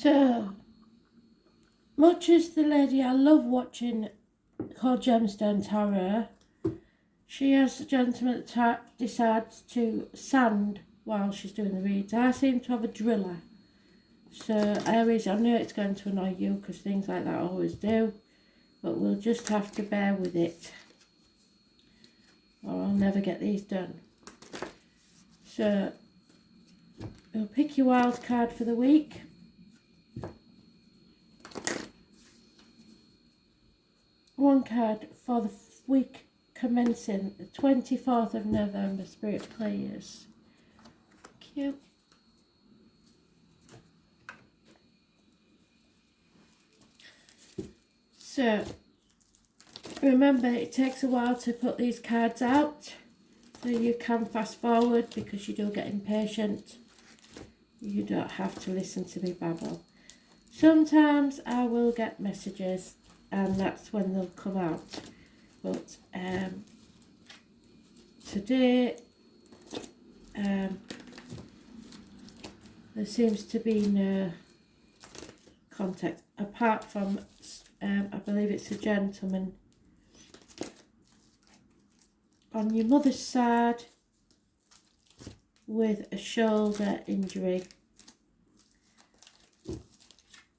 So, much as the lady I love watching called Gemstone Tarot, she has a gentleman that decides to sand while she's doing the reads. I seem to have a driller. So, Aries, I know it's going to annoy you because things like that always do, but we'll just have to bear with it, or I'll never get these done. So, we'll pick your wild card for the week. One card for the week commencing the 24th of November, Spirit Players. Cute. So, remember it takes a while to put these cards out, so you can fast forward because you do get impatient. You don't have to listen to me babble. Sometimes I will get messages and that's when they'll come out. But today there seems to be no contact apart from I believe it's a gentleman on your mother's side with a shoulder injury.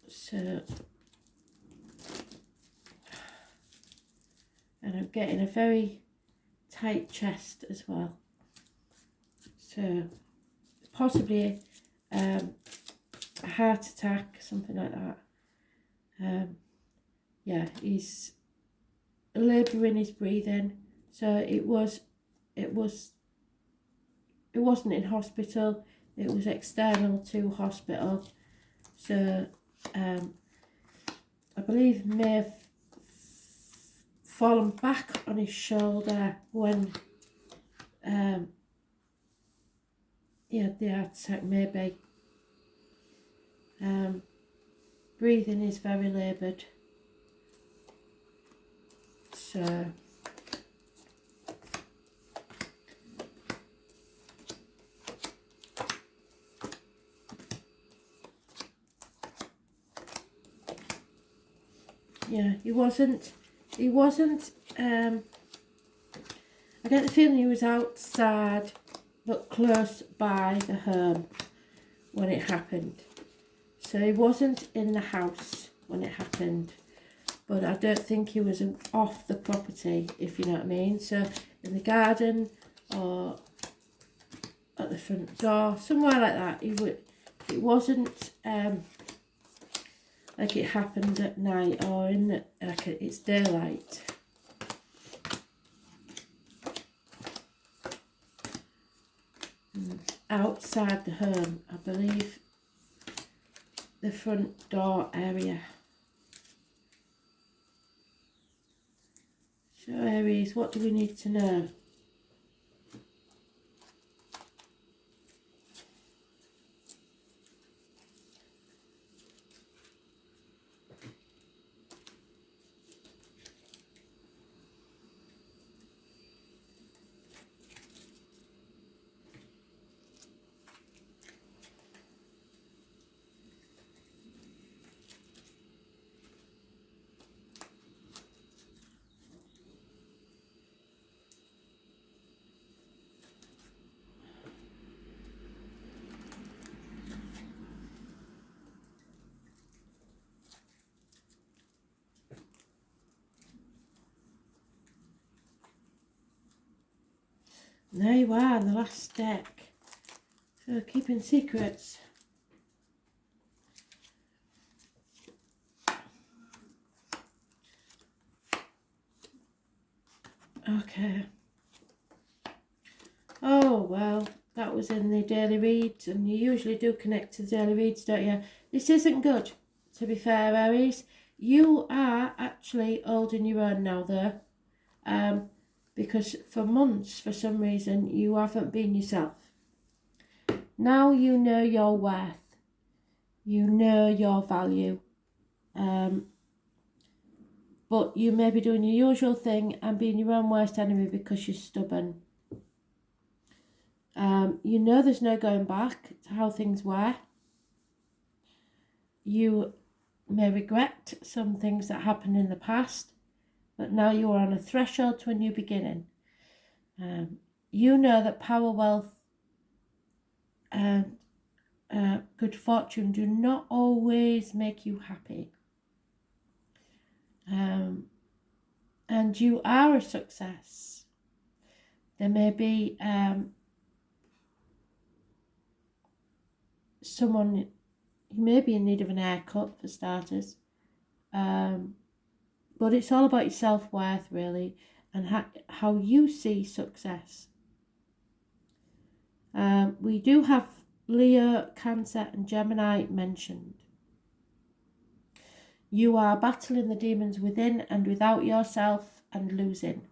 So, and I'm getting a very tight chest as well. So, possibly a heart attack, something like that. Yeah, he's labouring his breathing. So it wasn't in hospital. It was external to hospital. So I believe may have fallen back on his shoulder when he had the heart attack, maybe. Breathing is very laboured. So yeah, he wasn't I get the feeling he was outside but close by the home when it happened. So he wasn't in the house when it happened, but I don't think he was off the property, if you know what I mean. So in the garden or at the front door, somewhere like that. It wasn't like it happened at night or in the, like it's daylight. Outside the home, I believe the front door area. So Aries, what do we need to know? There you are, the last deck. So keeping secrets. Okay. Oh, well, that was in the daily reads, and you usually do connect to the daily reads, don't you? This isn't good, to be fair, Aries. You are actually holding your own now, though. Because for months, for some reason, you haven't been yourself. Now you know your worth. You know your value. But you may be doing your usual thing and being your own worst enemy because you're stubborn. You know there's no going back to how things were. You may regret some things that happened in the past, but now you are on a threshold to a new beginning. You know that power, wealth, and good fortune do not always make you happy. And you are a success. There may be someone, you may be in need of an haircut for starters, but it's all about your self-worth really, and how you see success. We do have Leo, Cancer and Gemini mentioned. You are battling the demons within and without yourself and losing.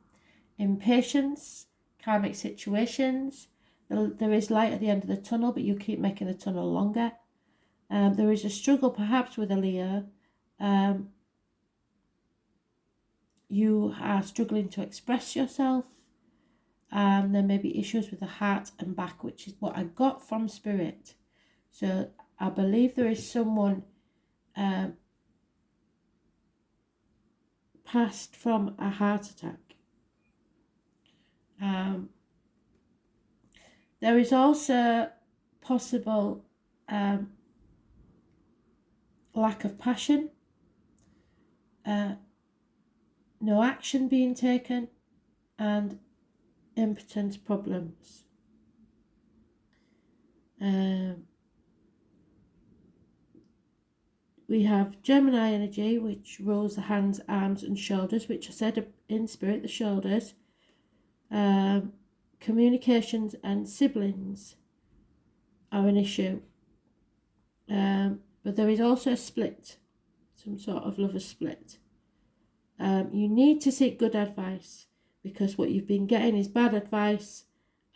Impatience, karmic situations. There is light at the end of the tunnel, but you keep making the tunnel longer. There is a struggle perhaps with a Leo. You are struggling to express yourself. There may be issues with the heart and back, which is what I got from Spirit. So I believe there is someone passed from a heart attack. There is also possible lack of passion, no action being taken, and impotent problems. We have Gemini energy, which rules the hands, arms and shoulders, which I said in Spirit, the shoulders. Communications and siblings are an issue. But there is also a split, some sort of lover split. You need to seek good advice, because what you've been getting is bad advice,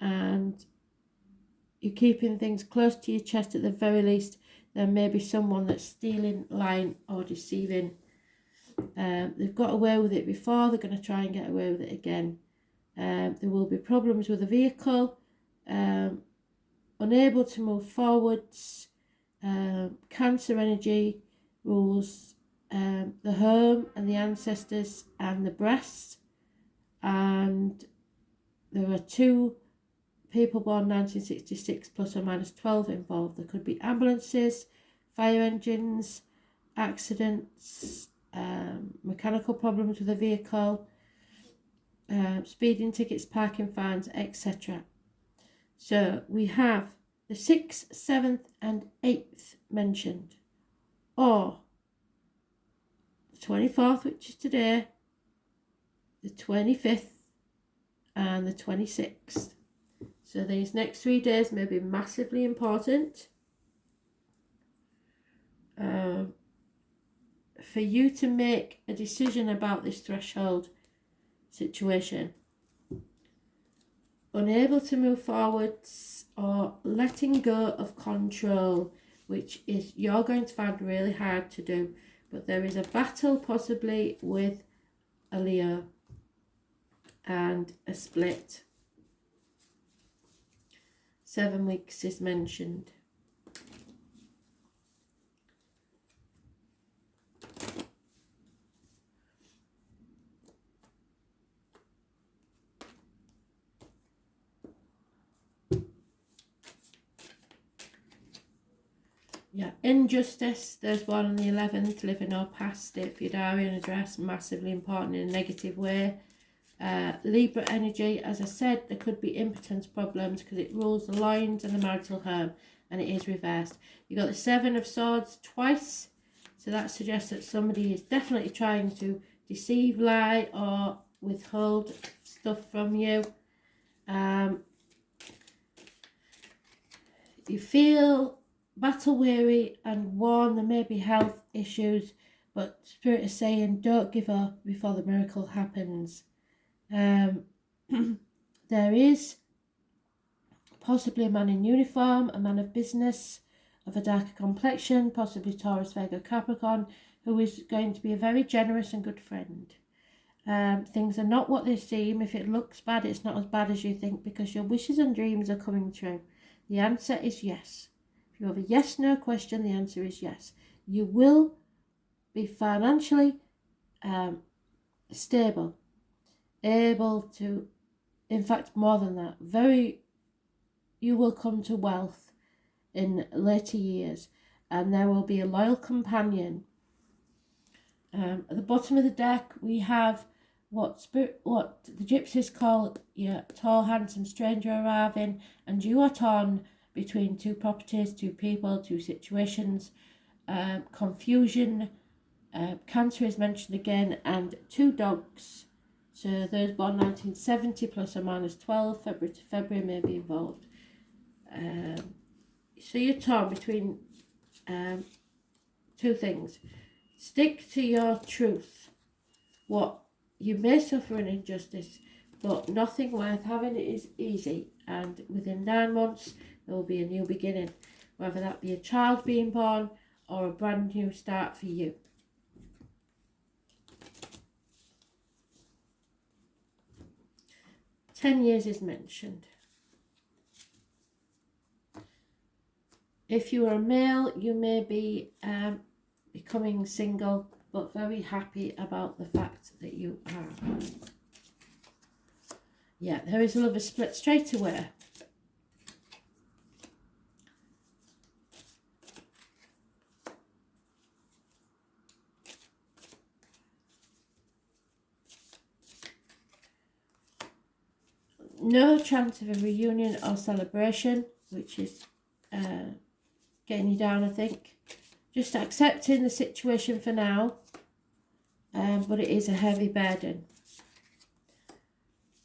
and you're keeping things close to your chest at the very least. There may be someone that's stealing, lying or deceiving. They've got away with it before, they're going to try and get away with it again. There will be problems with a vehicle, unable to move forwards. Cancer energy rules the home and the ancestors and the breasts. And there are 2 people born 1966 plus or minus 12 involved. There could be ambulances, fire engines, accidents, mechanical problems with a vehicle, speeding tickets, parking fines, etc. So we have the 6th, 7th and 8th mentioned, or the 24th, which is today, the 25th and the 26th. So these next 3 days may be massively important for you to make a decision about this threshold situation. Unable to move forwards or letting go of control, which is you're going to find really hard to do. But there is a battle possibly with a Leo and a split. 7 weeks is mentioned. Yeah, injustice, there's one on the 11th, living or past state for your diary and address, massively important in a negative way. Libra energy, as I said, there could be impotence problems because it rules the loins and the marital home, and it is reversed. You got the 7 of Swords twice, so that suggests that somebody is definitely trying to deceive, lie or withhold stuff from you. You feel battle weary and worn. There may be health issues, but Spirit is saying don't give up before the miracle happens. There is possibly a man in uniform, a man of business, of a darker complexion, possibly Taurus, Virgo, Capricorn, who is going to be a very generous and good friend. Things are not what they seem. If it looks bad, it's not as bad as you think, because your wishes and dreams are coming true. The answer is yes. If you have a yes/no question, the answer is yes. You will be financially stable, able to, in fact, more than that, you will come to wealth in later years, and there will be a loyal companion. At the bottom of the deck, we have what the gypsies call your tall, handsome stranger arriving, and you are torn between two properties, two people, two situations, confusion. Cancer is mentioned again, and two dogs. So those born 1970 plus or minus 12, February to February may be involved. So you're torn between two things. Stick to your truth. What you may suffer an injustice, but nothing worth having is easy. And within 9 months, there will be a new beginning, whether that be a child being born or a brand new start for you. "10 years is mentioned. If you are a male, you may be becoming single, but very happy about the fact that you are. Yeah, there is a lover split straight away. No chance of a reunion or celebration, which is getting you down, I think. Just accepting the situation for now, but it is a heavy burden.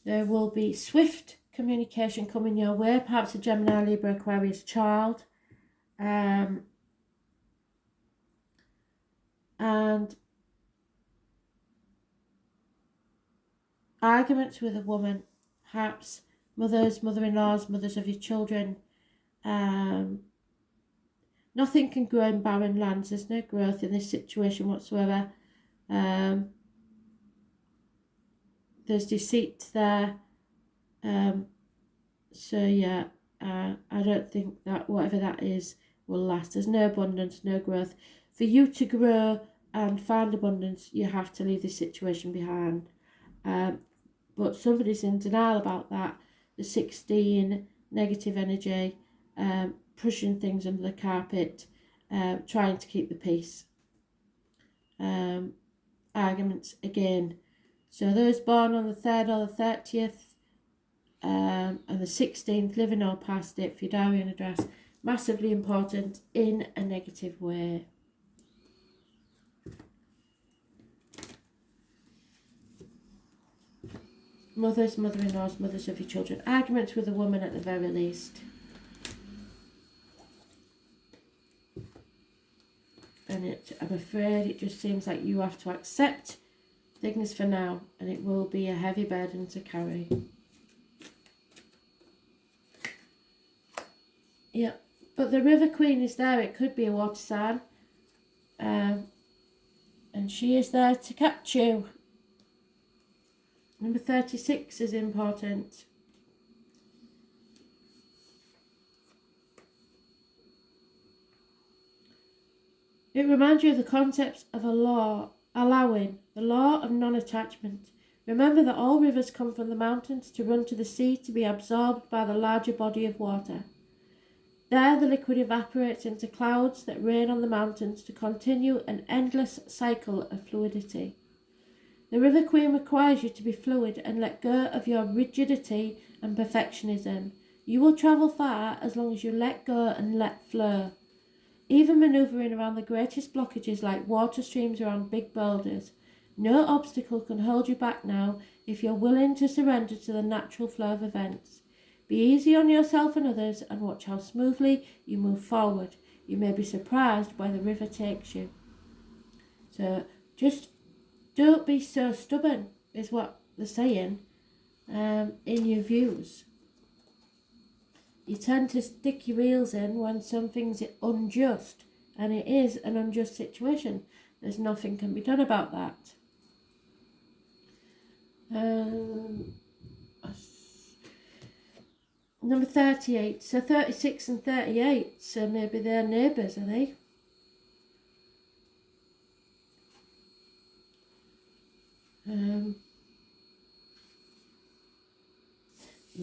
There will be swift communication coming your way, perhaps a Gemini, Libra, Aquarius child. And arguments with a woman, perhaps mothers, mother-in-laws, mothers of your children. Nothing can grow in barren lands. There's no growth in this situation whatsoever. There's deceit there. So yeah, I don't think that whatever that is will last. There's no abundance, no growth. For you to grow and find abundance, you have to leave this situation behind. But somebody's in denial about that. The 16, negative energy, pushing things under the carpet, trying to keep the peace. Arguments again. So those born on the 3rd or the 30th and the 16th, living or past it, for your diary and address, massively important in a negative way. Mothers, mother-in-laws, mothers of your children. Arguments with a woman at the very least. And I'm afraid it just seems like you have to accept things for now, and it will be a heavy burden to carry. Yeah, but the River Queen is there. It could be a water sign. And she is there to catch you. Number 36 is important. It reminds you of the concepts of a law, allowing, the law of non-attachment. Remember that all rivers come from the mountains to run to the sea to be absorbed by the larger body of water. There the liquid evaporates into clouds that rain on the mountains to continue an endless cycle of fluidity. The River Queen requires you to be fluid and let go of your rigidity and perfectionism. You will travel far as long as you let go and let flow. Even manoeuvring around the greatest blockages like water streams around big boulders, no obstacle can hold you back now if you're willing to surrender to the natural flow of events. Be easy on yourself and others and watch how smoothly you move forward. You may be surprised where the river takes you. So just don't be so stubborn, is what they're saying, in your views. You tend to stick your heels in when something's unjust, and it is an unjust situation. There's nothing can be done about that. Number 38, so 36 and 38, so maybe they're neighbours, are they?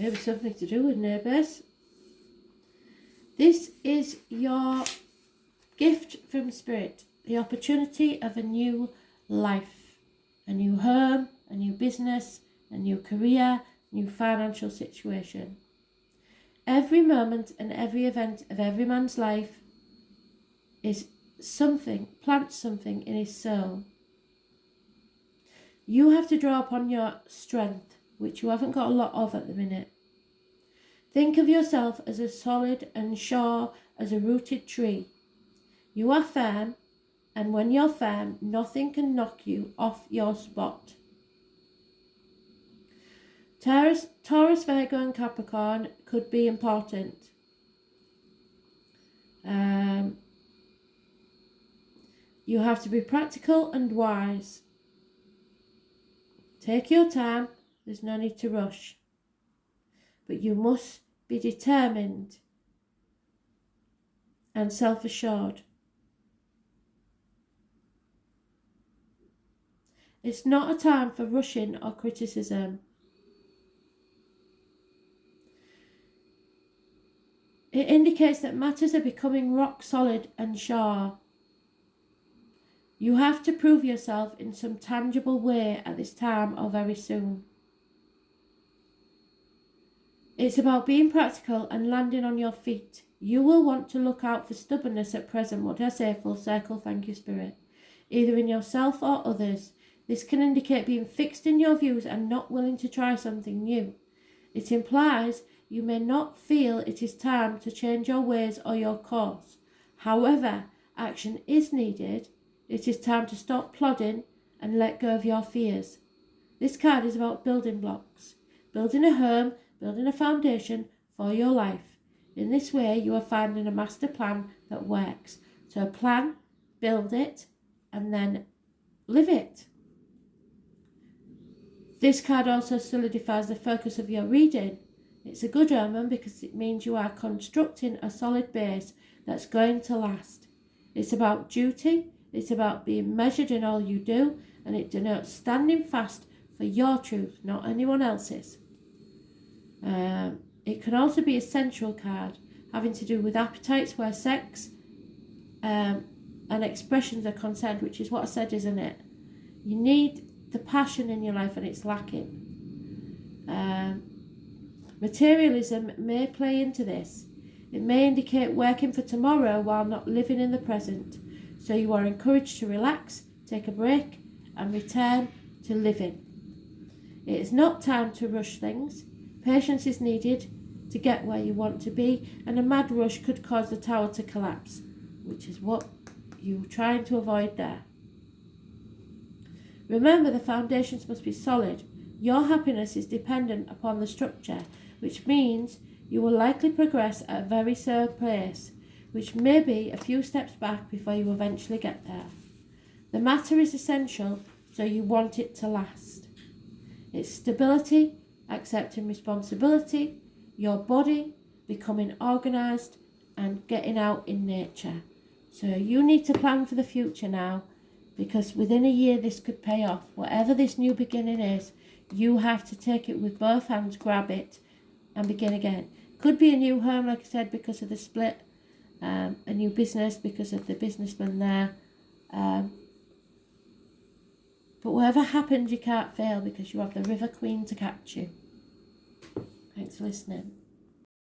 Maybe something to do with neighbours. This is your gift from Spirit. The opportunity of a new life. A new home, a new business, a new career, new financial situation. Every moment and every event of every man's life is something, plants something in his soul. You have to draw upon your strength, which you haven't got a lot of at the minute. Think of yourself as as solid and sure as a rooted tree. You are firm, and when you're firm, nothing can knock you off your spot. Taurus, Virgo and Capricorn could be important. You have to be practical and wise. Take your time, there's no need to rush. But you must be determined and self-assured. It's not a time for rushing or criticism. It indicates that matters are becoming rock solid and sure. You have to prove yourself in some tangible way at this time or very soon. It's about being practical and landing on your feet. You will want to look out for stubbornness at present. What did I say? Full circle, thank you, Spirit. Either in yourself or others. This can indicate being fixed in your views and not willing to try something new. It implies you may not feel it is time to change your ways or your course. However, action is needed. It is time to stop plodding and let go of your fears. This card is about building blocks. Building a home, building a foundation for your life. In this way, you are finding a master plan that works. So plan, build it, and then live it. This card also solidifies the focus of your reading. It's a good omen because it means you are constructing a solid base that's going to last. It's about duty, it's about being measured in all you do, and it denotes standing fast for your truth, not anyone else's. It can also be a sensual card, having to do with appetites where sex and expressions are concerned, which is what I said, isn't it? You need the passion in your life and it's lacking. Materialism may play into this. It may indicate working for tomorrow while not living in the present. So you are encouraged to relax, take a break, and return to living. It is not time to rush things. Patience is needed to get where you want to be, and a mad rush could cause the tower to collapse, which is what you're trying to avoid there. Remember, the foundations must be solid. Your happiness is dependent upon the structure, which means you will likely progress at a very slow pace, which may be a few steps back before you eventually get there. The matter is essential, so you want it to last. It's stability, accepting responsibility, your body, becoming organised, and getting out in nature. So you need to plan for the future now, because within a year this could pay off. Whatever this new beginning is, you have to take it with both hands, grab it, and begin again. Could be a new home, like I said, because of the split. A new business because of the businessman there. But whatever happens, you can't fail because you have the River Queen to catch you. Thanks for listening.